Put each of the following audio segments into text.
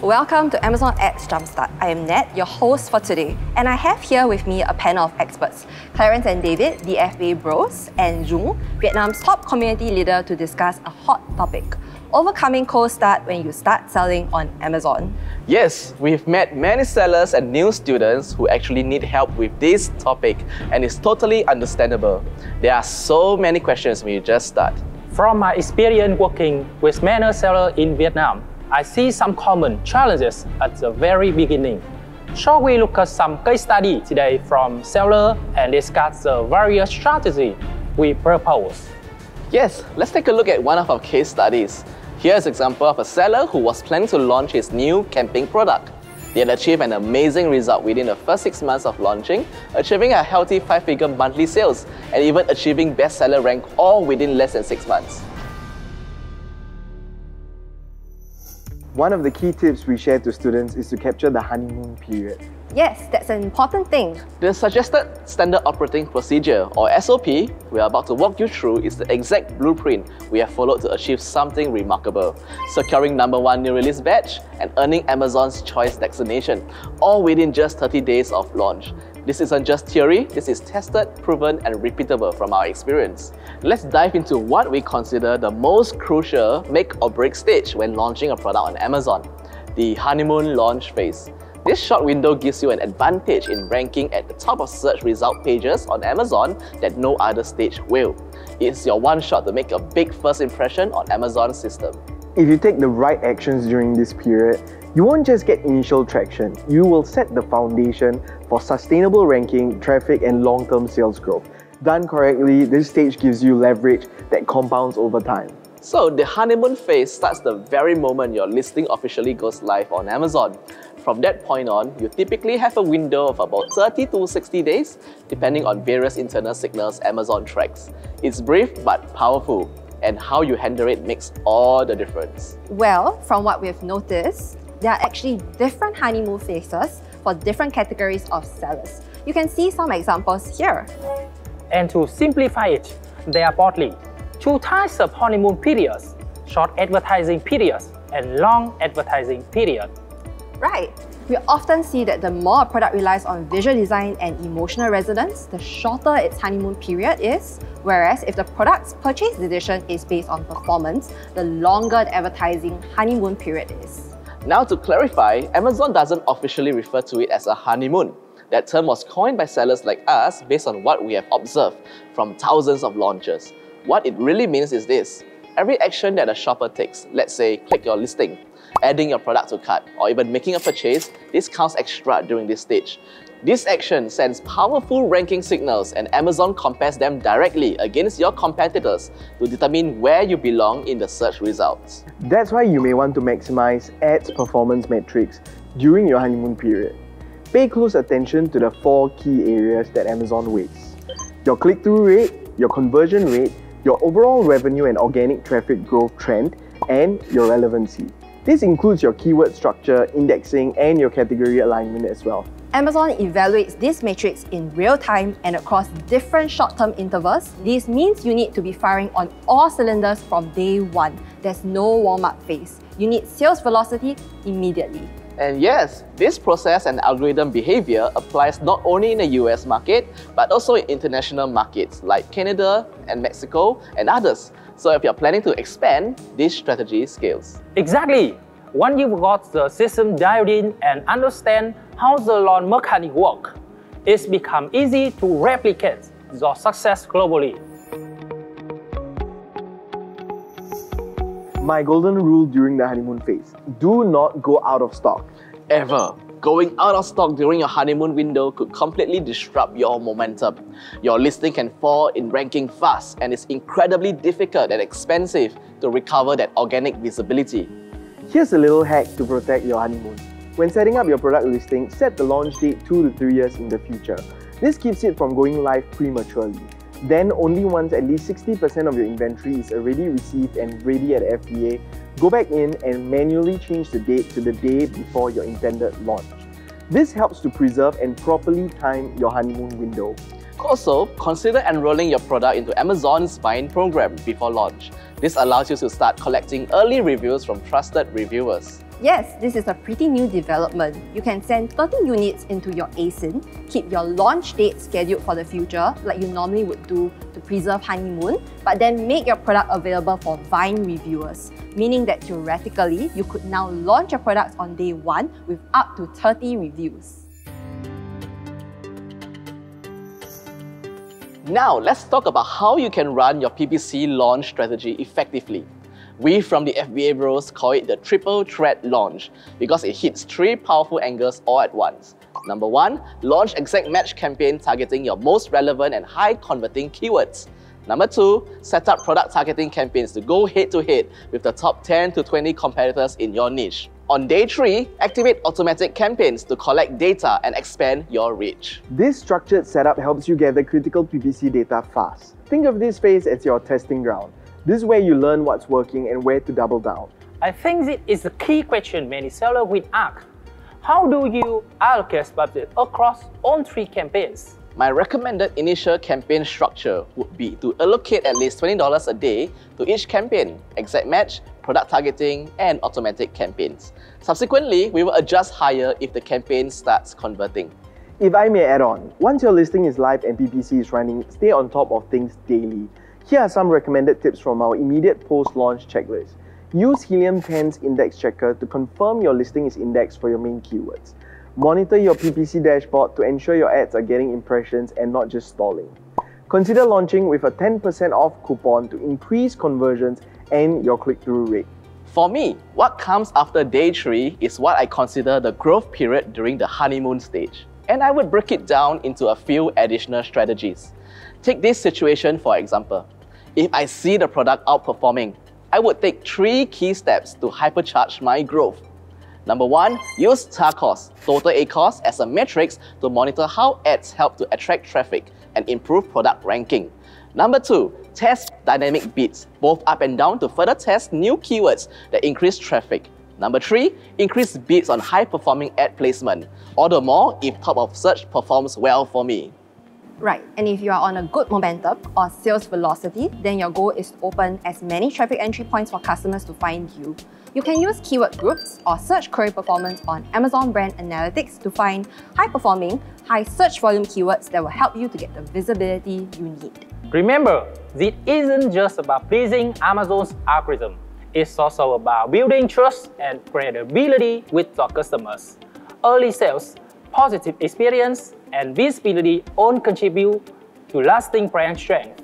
Welcome to Amazon Ads Jumpstart. I am Nat, your host for today, and I have here with me a panel of experts, Clarence and David, the FBA Bros, and Jung, Vietnam's top community leader, to discuss a hot topic: overcoming cold start when you start selling on Amazon. Yes, we've met many sellers and new students who actually need help with this topic, and it's totally understandable. There are so many questions when you just start. From my experience working with many sellers in Vietnam, I see some common challenges at the very beginning. Shall we look at some case study today from seller and discuss the various strategies we propose? Yes, let's take a look at one of our case studies. Here's an example of a seller who was planning to launch his new camping product. They had achieved an amazing result within the first 6 months of launching, achieving a healthy 5-figure monthly sales, and even achieving bestseller rank all within less than 6 months. One of the key tips we share to students is to capture the honeymoon period. Yes, that's an important thing. The suggested standard operating procedure, or SOP, we are about to walk you through is the exact blueprint we have followed to achieve something remarkable: securing #1 new release badge and earning Amazon's choice designation, all within just 30 days of launch. This isn't just theory, this is tested, proven, and repeatable from our experience. Let's dive into what we consider the most crucial make or break stage when launching a product on Amazon: the honeymoon launch phase. This short window gives you an advantage in ranking at the top of search result pages on Amazon that no other stage will. It's your one shot to make a big first impression on Amazon's system. If you take the right actions during this period, you won't just get initial traction, you will set the foundation for sustainable ranking, traffic, and long-term sales growth. Done correctly, this stage gives you leverage that compounds over time. So the honeymoon phase starts the very moment your listing officially goes live on Amazon. From that point on, you typically have a window of about 30 to 60 days, depending on various internal signals Amazon tracks. It's brief but powerful, and how you handle it makes all the difference. Well, from what we've noticed, there are actually different honeymoon phases for different categories of sellers. You can see some examples here. And to simplify it, there are broadly 2 types of honeymoon periods: short advertising periods and long advertising period. Right. We often see that the more a product relies on visual design and emotional resonance, the shorter its honeymoon period is. Whereas if the product's purchase decision is based on performance, the longer the advertising honeymoon period is. Now to clarify, Amazon doesn't officially refer to it as a honeymoon. That term was coined by sellers like us based on what we have observed from thousands of launches. What it really means is this: every action that a shopper takes, let's say click your listing, adding your product to cart, or even making a purchase, this counts extra during this stage. This action sends powerful ranking signals, and Amazon compares them directly against your competitors to determine where you belong in the search results. That's why you may want to maximize ads performance metrics during your honeymoon period. Pay close attention to the 4 key areas that Amazon weighs: your click-through rate, your conversion rate, your overall revenue and organic traffic growth trend, and your relevancy. This includes your keyword structure, indexing, and your category alignment as well. Amazon evaluates these metrics in real time and across different short-term intervals. This means you need to be firing on all cylinders from day one. There's no warm-up phase. You need sales velocity immediately. And yes, this process and algorithm behavior applies not only in the US market, but also in international markets like Canada and Mexico and others. So if you're planning to expand, this strategy scales. Exactly! Once you've got the system dialed in and understand how the launch mechanic works, it's become easy to replicate your success globally. My golden rule during the honeymoon phase: do not go out of stock. Ever. Going out of stock during your honeymoon window could completely disrupt your momentum. Your listing can fall in ranking fast, and it's incredibly difficult and expensive to recover that organic visibility. Here's a little hack to protect your honeymoon. When setting up your product listing, set the launch date 2 to 3 years in the future. This keeps it from going live prematurely. Then only once at least 60% of your inventory is already received and ready at FBA, go back in and manually change the date to the day before your intended launch. This helps to preserve and properly time your honeymoon window. Also, consider enrolling your product into Amazon's buying program before launch. This allows you to start collecting early reviews from trusted reviewers. Yes, this is a pretty new development. You can send 30 units into your ASIN, keep your launch date scheduled for the future, like you normally would do to preserve honeymoon, but then make your product available for Vine reviewers, meaning that theoretically, you could now launch your products on day 1 with up to 30 reviews. Now, let's talk about how you can run your PPC launch strategy effectively. We from the FBA Bros call it the triple threat launch because it hits 3 powerful angles all at once. Number 1, launch exact match campaign targeting your most relevant and high converting keywords. Number 2, set up product targeting campaigns to go head to head with the top 10 to 20 competitors in your niche. On day 3, activate automatic campaigns to collect data and expand your reach. This structured setup helps you gather critical PPC data fast. Think of this phase as your testing ground. This is where you learn what's working and where to double down. I think this is the key question many sellers will ask. How do you allocate budget across all 3 campaigns? My recommended initial campaign structure would be to allocate at least $20 a day to each campaign, exact match, product targeting, and automatic campaigns. Subsequently, we will adjust higher if the campaign starts converting. If I may add on, once your listing is live and PPC is running, stay on top of things daily. Here are some recommended tips from our immediate post-launch checklist. Use Helium 10's index checker to confirm your listing is indexed for your main keywords. Monitor your PPC dashboard to ensure your ads are getting impressions and not just stalling. Consider launching with a 10% off coupon to increase conversions and your click-through rate. For me, what comes after day 3 is what I consider the growth period during the honeymoon stage. And I would break it down into a few additional strategies. Take this situation for example. If I see the product outperforming, I would take 3 key steps to hypercharge my growth. Number 1, use TAR cost, total ACoS, as a metric to monitor how ads help to attract traffic and improve product ranking. Number 2, test dynamic bids, both up and down to further test new keywords that increase traffic. Number 3, increase bids on high-performing ad placement, all the more if top of search performs well for me. Right, and if you are on a good momentum or sales velocity, then your goal is to open as many traffic entry points for customers to find you. You can use keyword groups or search query performance on Amazon Brand Analytics to find high-performing, high search volume keywords that will help you to get the visibility you need. Remember, this isn't just about pleasing Amazon's algorithm. It's also about building trust and credibility with your customers. Early sales, positive experience, and visibility all contribute to lasting brand strength.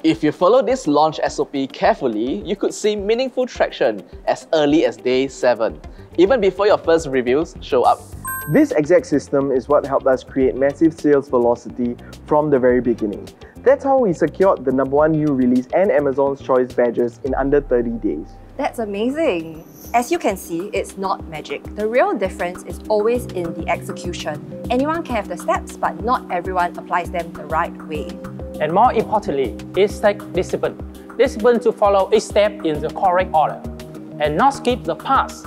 If you follow this launch SOP carefully, you could see meaningful traction as early as day 7, even before your first reviews show up. This exact system is what helped us create massive sales velocity from the very beginning. That's how we secured the #1 new release and Amazon's Choice badges in under 30 days. That's amazing! As you can see, it's not magic. The real difference is always in the execution. Anyone can have the steps, but not everyone applies them the right way. And more importantly, it's take discipline. Discipline to follow each step in the correct order and not skip the path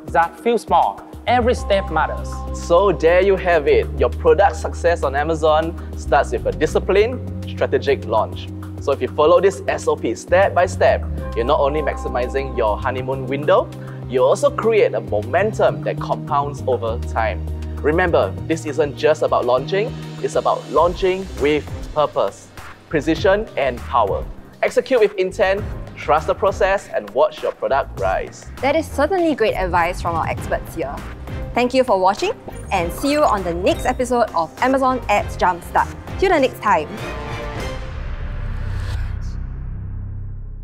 that feels small. Every step matters. So there you have it. Your product success on Amazon starts with a disciplined, strategic launch. So if you follow this SOP step by step, you're not only maximizing your honeymoon window, you also create a momentum that compounds over time. Remember, this isn't just about launching, it's about launching with purpose, precision, and power. Execute with intent, trust the process, and watch your product rise. That is certainly great advice from our experts here. Thank you for watching, and see you on the next episode of Amazon Ads Jumpstart. Till the next time.